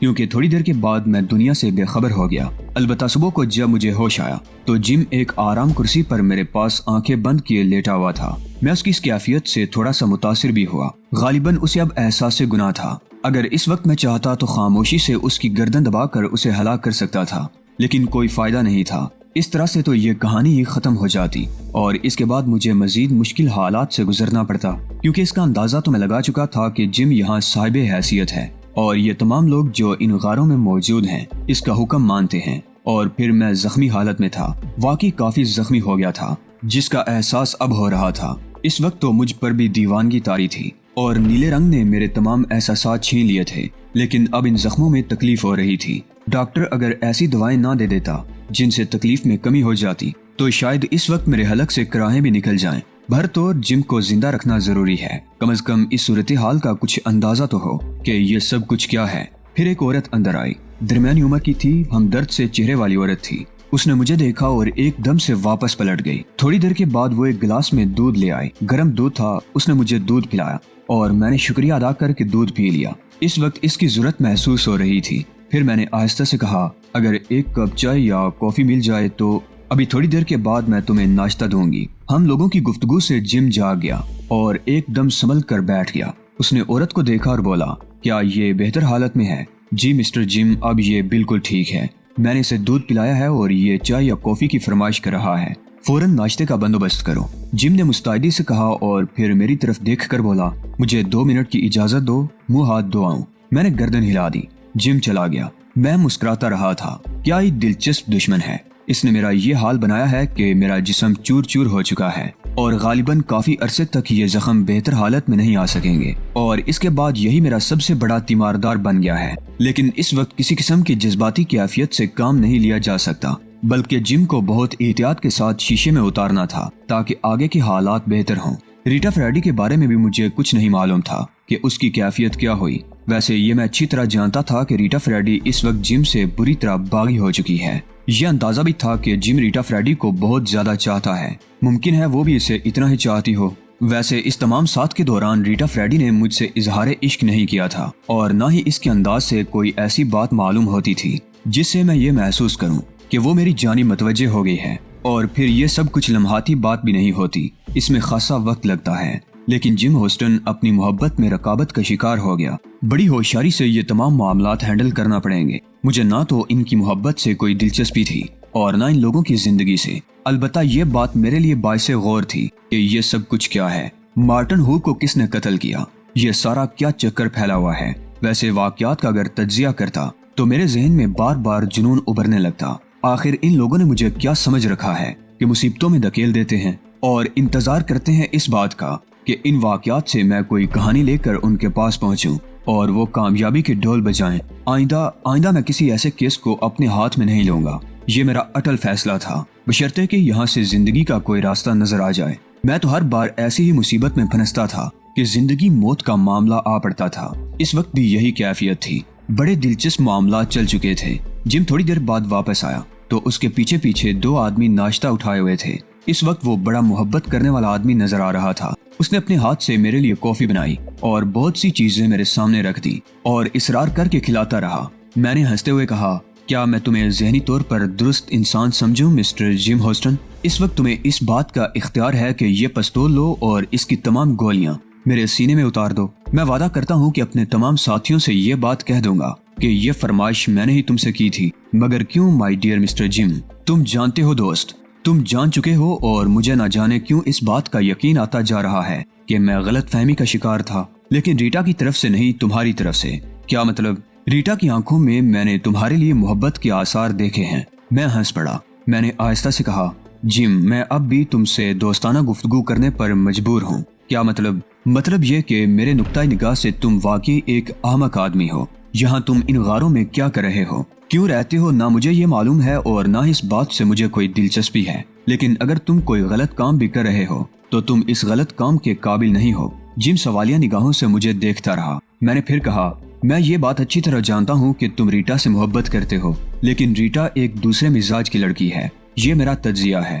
کیونکہ تھوڑی دیر کے بعد میں دنیا سے بے خبر ہو گیا۔ البتہ صبح کو جب مجھے ہوش آیا تو جم ایک آرام کرسی پر میرے پاس آنکھیں بند کیے لیٹا ہوا تھا۔ میں اس کی اس کیفیت سے تھوڑا سا متاثر بھی ہوا۔ غالباً اسے اب احساس گناہ تھا۔ اگر اس وقت میں چاہتا تو خاموشی سے اس کی گردن دبا کر اسے ہلاک کر سکتا تھا، لیکن کوئی فائدہ نہیں تھا۔ اس طرح سے تو یہ کہانی ہی ختم ہو جاتی اور اس کے بعد مجھے مزید مشکل حالات سے گزرنا پڑتا، کیونکہ اس کا اندازہ تو میں لگا چکا تھا کہ جم یہاں صاحب حیثیت ہے اور یہ تمام لوگ جو ان غاروں میں موجود ہیں اس کا حکم مانتے ہیں۔ اور پھر میں زخمی حالت میں تھا، واقعی کافی زخمی ہو گیا تھا، جس کا احساس اب ہو رہا تھا۔ اس وقت تو مجھ پر بھی دیوانگی طاری تھی اور نیلے رنگ نے میرے تمام احساسات چھین لیے تھے، لیکن اب ان زخموں میں تکلیف ہو رہی تھی۔ ڈاکٹر اگر ایسی دوائیں نہ دے دیتا جن سے تکلیف میں کمی ہو جاتی تو شاید اس وقت میرے حلق سے کراہیں بھی نکل جائیں۔ بھرطور جم کو زندہ رکھنا ضروری ہے، کم از کم اس صورتحال کا کچھ اندازہ تو ہو کہ یہ سب کچھ کیا ہے۔ پھر ایک عورت اندر آئی، درمیانی عمر کی تھی، ہمدرد سے چہرے والی عورت تھی۔ اس نے مجھے دیکھا اور ایک دم سے واپس پلٹ گئی۔ تھوڑی دیر کے بعد وہ ایک گلاس میں دودھ لے آئی، گرم دودھ تھا۔ اس نے مجھے دودھ پلایا اور میں نے شکریہ ادا کر کے دودھ پی لیا۔ اس وقت اس کی ضرورت محسوس ہو رہی تھی۔ پھر میں نے آہستہ سے کہا، اگر ایک کپ چائے یا کافی مل جائے تو ابھی تھوڑی دیر کے بعد میں تمہیں ناشتہ دوں گی۔ ہم لوگوں کی گفتگو سے جم جاگ گیا اور ایک دم سنبھل کر بیٹھ گیا۔ اس نے عورت کو دیکھا اور بولا، کیا یہ بہتر حالت میں ہے؟ جی مسٹر جم، اب یہ بالکل ٹھیک ہے۔ میں نے اسے دودھ پلایا ہے اور یہ چائے یا کافی کی فرمائش کر رہا ہے۔ فوراً ناشتے کا بندوبست کرو۔ جم نے مستعدی سے کہا اور پھر میری طرف دیکھ کر بولا، مجھے 2 منٹ کی اجازت دو، منہ ہاتھ دھو۔ میں نے گردن ہلا دی۔ جم چلا گیا۔ میں مسکراتا رہا تھا۔ کیا ہی دلچسپ دشمن ہے، اس نے میرا یہ حال بنایا ہے کہ میرا جسم چور چور ہو چکا ہے اور غالباً کافی عرصے تک یہ زخم بہتر حالت میں نہیں آ سکیں گے، اور اس کے بعد یہی میرا سب سے بڑا تیماردار بن گیا ہے۔ لیکن اس وقت کسی قسم کی جذباتی کیفیت سے کام نہیں لیا جا سکتا، بلکہ جم کو بہت احتیاط کے ساتھ شیشے میں اتارنا تھا تاکہ آگے کے حالات بہتر ہوں۔ ریٹا فریڈی کے بارے میں بھی مجھے کچھ نہیں معلوم تھا کہ اس کی کیفیت کیا ہوئی۔ ویسے یہ میں اچھی طرح جانتا تھا کہ ریٹا فریڈی اس وقت جم سے بری طرح باغی ہو چکی ہے۔ یہ اندازہ بھی تھا کہ جم ریٹا فریڈی کو بہت زیادہ چاہتا ہے، ممکن ہے وہ بھی اسے اتنا ہی چاہتی ہو۔ ویسے اس تمام ساتھ کے دوران ریٹا فریڈی نے مجھ سے اظہار عشق نہیں کیا تھا اور نہ ہی اس کے انداز سے کوئی ایسی بات معلوم ہوتی تھی جس سے میں یہ محسوس کروں کہ وہ میری جانب متوجہ ہو گئی ہے۔ اور پھر یہ سب کچھ لمحاتی بات بھی نہیں ہوتی، اس میں خاصا وقت لگتا ہے۔ لیکن جم ہوسٹن اپنی محبت میں رقابت کا شکار ہو گیا۔ بڑی ہوشیاری سے یہ تمام معاملات ہینڈل کرنا پڑیں گے۔ مجھے نہ تو ان کی محبت سے کوئی دلچسپی تھی اور نہ ان لوگوں کی زندگی سے۔ البتہ یہ بات میرے لیے باعث غور تھی کہ یہ سب کچھ کیا ہے، مارٹن ہو کو کس نے قتل کیا، یہ سارا کیا چکر پھیلا ہوا ہے۔ ویسے واقعات کا اگر تجزیہ کرتا تو میرے ذہن میں بار بار جنون ابھرنے لگتا۔ آخر ان لوگوں نے مجھے کیا سمجھ رکھا ہے کہ مصیبتوں میں دھکیل دیتے ہیں اور انتظار کرتے ہیں اس بات کا کہ ان واقعات سے میں کوئی کہانی لے کر ان کے پاس پہنچوں اور وہ کامیابی کے ڈھول بجائیں۔ آئندہ میں کسی ایسے کیس کو اپنے ہاتھ میں نہیں لوں گا۔ یہ میرا اٹل فیصلہ تھا، بشرطے کہ یہاں سے زندگی کا کوئی راستہ نظر آ جائے۔ میں تو ہر بار ایسی ہی مصیبت میں پھنستا تھا کہ زندگی موت کا معاملہ آ پڑتا تھا۔ اس وقت بھی یہی کیفیت تھی۔ بڑے دلچسپ معاملات چل چکے تھے۔ جم تھوڑی دیر بعد واپس آیا تو اس کے پیچھے پیچھے 2 آدمی ناشتہ اٹھائے ہوئے تھے۔ اس وقت وہ بڑا محبت کرنے والا آدمی نظر آ رہا تھا۔ اس نے اپنے ہاتھ سے میرے لیے کافی بنائی اور بہت سی چیزیں میرے سامنے رکھ دی اور اصرار کر کے کھلاتا رہا۔ میں نے ہنستے ہوئے کہا، کیا میں تمہیں ذہنی طور پر درست انسان سمجھوں مسٹر جم ہوسٹن؟ اس وقت تمہیں اس بات کا اختیار ہے کہ یہ پستول لو اور اس کی تمام گولیاں میرے سینے میں اتار دو۔ میں وعدہ کرتا ہوں کہ اپنے تمام ساتھیوں سے یہ بات کہہ دوں گا کہ یہ فرمائش میں نے ہی تم سے کی تھی۔ مگر کیوں مائی ڈیئر مسٹر جم؟ تم جانتے ہو دوست، تم جان چکے ہو اور مجھے نہ جانے کیوں اس بات کا یقین آتا جا رہا ہے کہ میں غلط فہمی کا شکار تھا، لیکن ریٹا کی طرف سے نہیں، تمہاری طرف سے۔ کیا مطلب؟ ریٹا کی آنکھوں میں نے تمہارے لیے محبت کے آثار دیکھے ہیں۔ میں ہنس پڑا۔ میں نے آہستہ سے کہا، جم میں اب بھی تم سے دوستانہ گفتگو کرنے پر مجبور ہوں۔ کیا مطلب؟ مطلب یہ کہ میرے نقطۂ نگاہ سے تم واقعی ایک احمق آدمی ہو۔ یہاں تم ان غاروں میں کیا کر رہے ہو، کیوں رہتے ہو، نہ مجھے یہ معلوم ہے اور نہ اس بات سے مجھے کوئی دلچسپی ہے۔ لیکن اگر تم کوئی غلط کام بھی کر رہے ہو تو تم اس غلط کام کے قابل نہیں ہو۔ جم سوالیہ نگاہوں سے مجھے دیکھتا رہا۔ میں نے پھر کہا، میں یہ بات اچھی طرح جانتا ہوں کہ تم ریٹا سے محبت کرتے ہو، لیکن ریٹا ایک دوسرے مزاج کی لڑکی ہے۔ یہ میرا تجزیہ ہے۔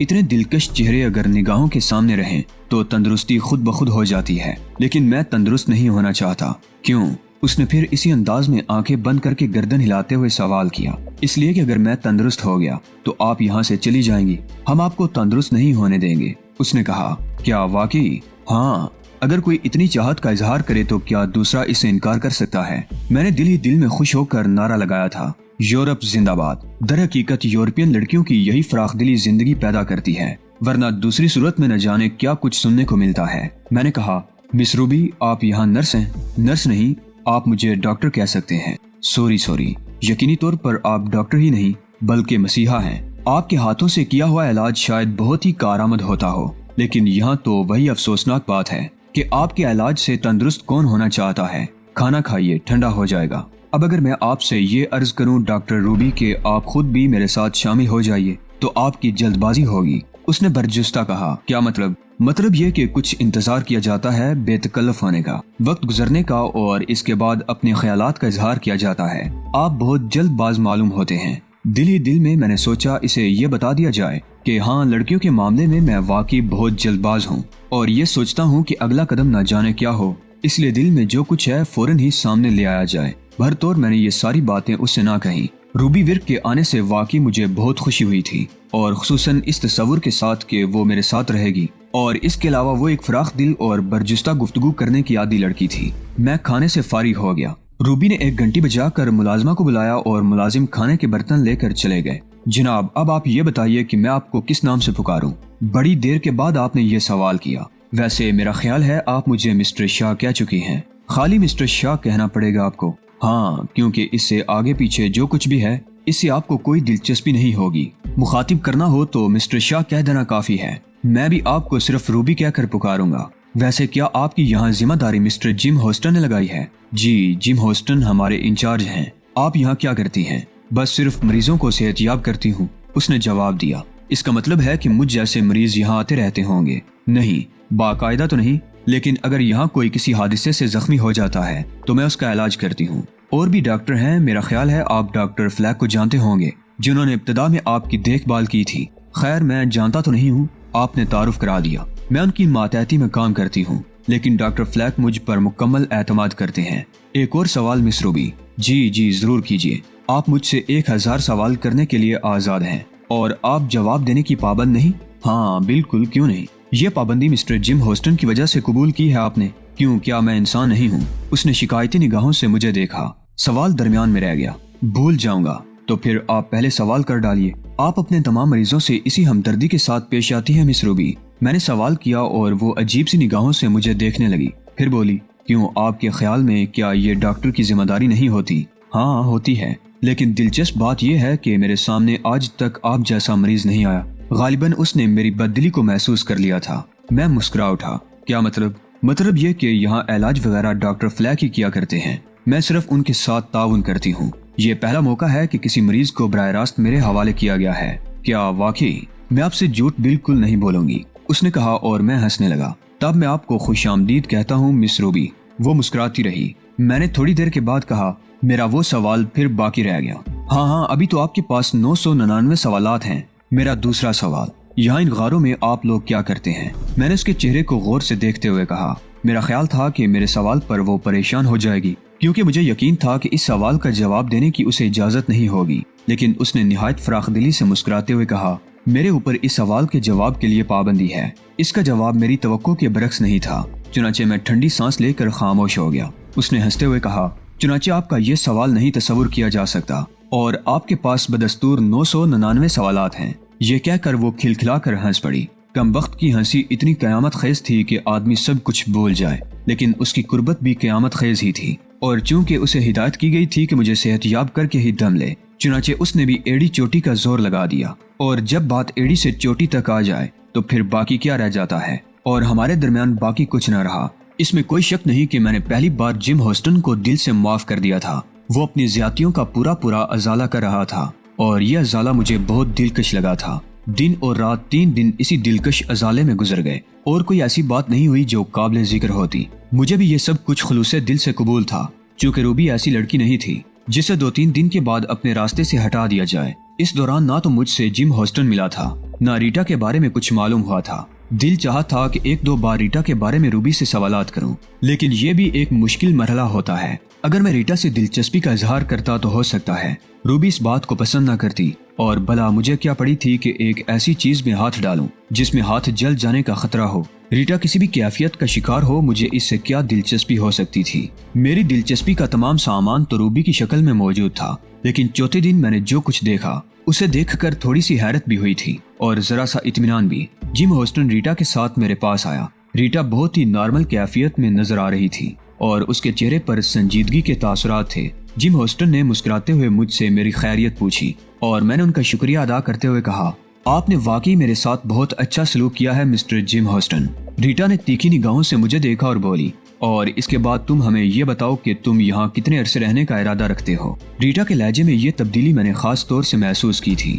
اتنے دلکش چہرے اگر نگاہوں کے سامنے رہیں تو تندرستی خود بخود ہو جاتی ہے، لیکن میں تندرست نہیں ہونا چاہتا۔ کیوں؟ اس نے پھر اسی انداز میں آنکھیں بند کر کے گردن ہلاتے ہوئے سوال کیا۔ اس لیے کہ اگر میں تندرست ہو گیا تو آپ یہاں سے چلی جائیں گی، ہم آپ کو تندرست نہیں ہونے دیں گے۔ اس نے کہا، کیا واقعی؟ ہاں، اگر کوئی اتنی چاہت کا اظہار کرے تو کیا دوسرا اس سے انکار کر سکتا ہے؟ میں نے دل ہی دل میں خوش ہو کر نعرہ لگایا تھا، یورپ زندہ باد۔ در حقیقت یورپین لڑکیوں کی یہی فراخ دلی زندگی پیدا کرتی ہے، ورنہ دوسری صورت میں نہ جانے کیا کچھ سننے کو ملتا ہے۔ میں نے کہا، مس روبی آپ یہاں نرس ہیں؟ نرس نہیں، آپ مجھے ڈاکٹر کہہ سکتے ہیں۔ سوری، یقینی طور پر آپ ڈاکٹر ہی نہیں بلکہ مسیحا ہیں۔ آپ کے ہاتھوں سے کیا ہوا علاج شاید بہت ہی کارآمد ہوتا ہو، لیکن یہاں تو وہی افسوسناک بات ہے کہ آپ کے علاج سے تندرست کون ہونا چاہتا ہے؟ کھانا کھائیے، ٹھنڈا ہو جائے گا۔ اب اگر میں آپ سے یہ عرض کروں ڈاکٹر روبی کہ آپ خود بھی میرے ساتھ شامل ہو جائیے تو آپ کی جلد بازی ہوگی۔ اس نے برجستہ کہا، کیا مطلب؟ مطلب یہ کہ کچھ انتظار کیا جاتا ہے بے تکلف ہونے کا، وقت گزرنے کا، اور اس کے بعد اپنے خیالات کا اظہار کیا جاتا ہے۔ آپ بہت جلد باز معلوم ہوتے ہیں۔ دل ہی دل میں نے سوچا اسے یہ بتا دیا جائے کہ ہاں، لڑکیوں کے معاملے میں واقعی بہت جلد باز ہوں، اور یہ سوچتا ہوں کہ اگلا قدم نہ جانے کیا ہو، اس لیے دل میں جو کچھ ہے فوراً ہی سامنے لے آیا جائے۔ بھر طور میں نے یہ ساری باتیں اس سے نہ کہیں۔ روبی ورک کے آنے سے واقعی مجھے بہت خوشی ہوئی تھی، اور خصوصاً اس تصور کے ساتھ کہ وہ میرے ساتھ رہے گی، اور اس کے علاوہ وہ ایک فراخ دل اور برجستہ گفتگو کرنے کی عادی لڑکی تھی۔ میں کھانے سے فارغ ہو گیا۔ روبی نے ایک گھنٹی بجا کر ملازمہ کو بلایا اور ملازم کھانے کے برتن لے کر چلے گئے۔ جناب، اب آپ یہ بتائیے کہ میں آپ کو کس نام سے پکاروں؟ بڑی دیر کے بعد آپ نے یہ سوال کیا۔ ویسے میرا خیال ہے آپ مجھے مسٹر شاہ کہہ چکی ہیں۔ خالی مسٹر شاہ کہنا پڑے گا آپ کو؟ ہاں، کیونکہ اس سے آگے پیچھے جو کچھ بھی ہے اس سے آپ کو کوئی دلچسپی نہیں ہوگی۔ مخاطب کرنا ہو تو مسٹر شاہ کہہ دینا کافی ہے۔ میں بھی آپ کو صرف روبی کہہ کر پکاروں گا۔ ویسے کیا آپ کی یہاں ذمہ داری مسٹر جم ہوسٹن نے لگائی ہے؟ جی، جم ہوسٹن ہمارے انچارج ہیں۔ آپ یہاں کیا کرتی ہیں؟ بس صرف مریضوں کو صحت یاب کرتی ہوں، اس نے جواب دیا۔ اس کا مطلب ہے کہ مجھ جیسے مریض یہاں آتے رہتے ہوں گے؟ نہیں، باقاعدہ تو نہیں، لیکن اگر یہاں کوئی کسی حادثے سے زخمی ہو جاتا ہے تو میں اس کا علاج کرتی ہوں۔ اور بھی ڈاکٹر ہیں، میرا خیال ہے آپ ڈاکٹر فلیک کو جانتے ہوں گے، جنہوں نے ابتدا میں آپ کی دیکھ بھال کی تھی۔ خیر، میں جانتا تو نہیں ہوں، آپ نے تعارف کرا دیا۔ میں ان کی ماتحتی میں کام کرتی ہوں، لیکن ڈاکٹر فلیک مجھ پر مکمل اعتماد کرتے ہیں۔ ایک اور سوال مس روبی؟ جی ضرور کیجیے۔ آپ مجھ سے 1000 سوال کرنے کے لیے آزاد ہیں، اور آپ جواب دینے کی پابند نہیں؟ ہاں بالکل، کیوں نہیں؟ یہ پابندی مسٹر جم ہوسٹن کی وجہ سے قبول کی ہے آپ نے؟ کیوں، کیا میں انسان نہیں ہوں؟ اس نے شکایتی نگاہوں سے مجھے دیکھا۔ سوال درمیان میں رہ گیا۔ بھول جاؤں گا تو پھر آپ پہلے سوال کر ڈالیے۔ آپ اپنے تمام مریضوں سے اسی ہمدردی کے ساتھ پیش آتی ہیں مس روبی؟ میں نے سوال کیا اور وہ عجیب سی نگاہوں سے مجھے دیکھنے لگی، پھر بولی، کیوں، آپ کے خیال میں کیا یہ ڈاکٹر کی ذمہ داری نہیں ہوتی؟ ہاں ہوتی ہے، لیکن دلچسپ بات یہ ہے کہ میرے سامنے آج تک آپ جیسا مریض نہیں آیا۔ غالباً اس نے میری بددلی کو محسوس کر لیا تھا۔ میں مسکرا اٹھا۔ کیا مطلب؟ مطلب یہ کہ یہاں علاج وغیرہ ڈاکٹر فلیک ہی کیا کرتے ہیں، میں صرف ان کے ساتھ تعاون کرتی ہوں۔ یہ پہلا موقع ہے کہ کسی مریض کو براہ راست میرے حوالے کیا گیا ہے۔ کیا واقعی؟ میں آپ سے جھوٹ بالکل نہیں بولوں گی، اس نے کہا، اور میں ہنسنے لگا۔ تب میں آپ کو خوش آمدید کہتا ہوں مس روبی۔ وہ مسکراتی رہی۔ میں نے تھوڑی دیر کے بعد کہا، میرا وہ سوال پھر باقی رہ گیا۔ ہاں، ابھی تو آپ کے پاس 999 سوالات ہیں۔ میرا دوسرا سوال، یہاں ان غاروں میں آپ لوگ کیا کرتے ہیں؟ میں نے اس کے چہرے کو غور سے دیکھتے ہوئے کہا۔ میرا خیال تھا کہ میرے سوال پر وہ پریشان ہو جائے گی، کیونکہ مجھے یقین تھا کہ اس سوال کا جواب دینے کی اسے اجازت نہیں ہوگی، لیکن اس نے نہایت فراخ دلی سے مسکراتے ہوئے کہا، میرے اوپر اس سوال کے جواب کے لیے پابندی ہے۔ اس کا جواب میری توقع کے برعکس نہیں تھا، چنانچہ میں ٹھنڈی سانس لے کر خاموش ہو گیا۔ اس نے ہنستے ہوئے کہا، چنانچہ آپ کا یہ سوال نہیں تصور کیا جا سکتا، اور آپ کے پاس بدستور 999 سوالات ہیں۔ یہ کہہ کر وہ کھلکھلا کر ہنس پڑی۔ کم وقت کی ہنسی اتنی قیامت خیز تھی کہ آدمی سب کچھ بھول جائے، لیکن اس کی قربت بھی قیامت خیز ہی تھی، اور چونکہ اسے ہدایت کی گئی تھی کہ مجھے صحت یاب کر کے ہی دم لے، چنانچہ اس نے بھی ایڑی چوٹی کا زور لگا دیا، اور جب بات ایڑی سے چوٹی تک آ جائے تو پھر باقی کیا رہ جاتا ہے، اور ہمارے درمیان باقی کچھ نہ رہا۔ اس میں کوئی شک نہیں کہ میں نے پہلی بار جم ہوسٹن کو دل سے معاف کر دیا تھا۔ وہ اپنی زیادتیوں کا پورا ازالہ کر رہا تھا، اور یہ ازالہ مجھے بہت دلکش لگا تھا۔ دن اور رات 3 دن اسی دلکش ازالے میں گزر گئے، اور کوئی ایسی بات نہیں ہوئی جو قابل ذکر ہوتی۔ مجھے بھی یہ سب کچھ خلوص دل سے قبول تھا، چونکہ روبی ایسی لڑکی نہیں تھی جسے 2-3 دن کے بعد اپنے راستے سے ہٹا دیا جائے۔ اس دوران نہ تو مجھ سے جم ہوسٹن ملا تھا نہ ریٹا کے بارے میں کچھ معلوم ہوا تھا۔ دل چاہا تھا کہ ایک دو بار ریٹا کے بارے میں روبی سے سوالات کروں، لیکن یہ بھی ایک مشکل مرحلہ ہوتا ہے۔ اگر میں ریٹا سے دلچسپی کا اظہار کرتا تو ہو سکتا ہے روبی اس بات کو پسند نہ کرتی، اور بھلا مجھے کیا پڑی تھی کہ ایک ایسی چیز میں ہاتھ ڈالوں جس میں ہاتھ جل جانے کا خطرہ ہو۔ ریٹا کسی بھی کیفیت کا شکار ہو، مجھے اس سے کیا دلچسپی ہو سکتی تھی؟ میری دلچسپی کا تمام سامان تو روبی کی شکل میں موجود تھا، لیکن چوتھے دن میں نے جو کچھ دیکھا اسے دیکھ کر تھوڑی سی حیرت بھی ہوئی تھی اور ذرا سا اطمینان بھی۔ جم ہوسٹن ریٹا کے ساتھ میرے پاس آیا۔ ریٹا بہت ہی نارمل کیفیت میں نظر آ رہی تھی اور اس کے چہرے پر سنجیدگی کے تاثرات تھے۔ جم ہوسٹن نے مسکراتے ہوئے مجھ سے میری خیریت پوچھی اور میں نے ان کا شکریہ ادا کرتے ہوئے کہا، آپ نے واقعی میرے ساتھ بہت اچھا سلوک کیا ہے مسٹر جم ہوسٹن۔ ریٹا نے تیکھی نگاہوں سے مجھے دیکھا اور بولی، اور اس کے بعد تم ہمیں یہ بتاؤ کہ تم یہاں کتنے عرصے رہنے کا ارادہ رکھتے ہو؟ ریٹا کے لہجے میں یہ تبدیلی میں نے خاص طور سے محسوس کی تھی۔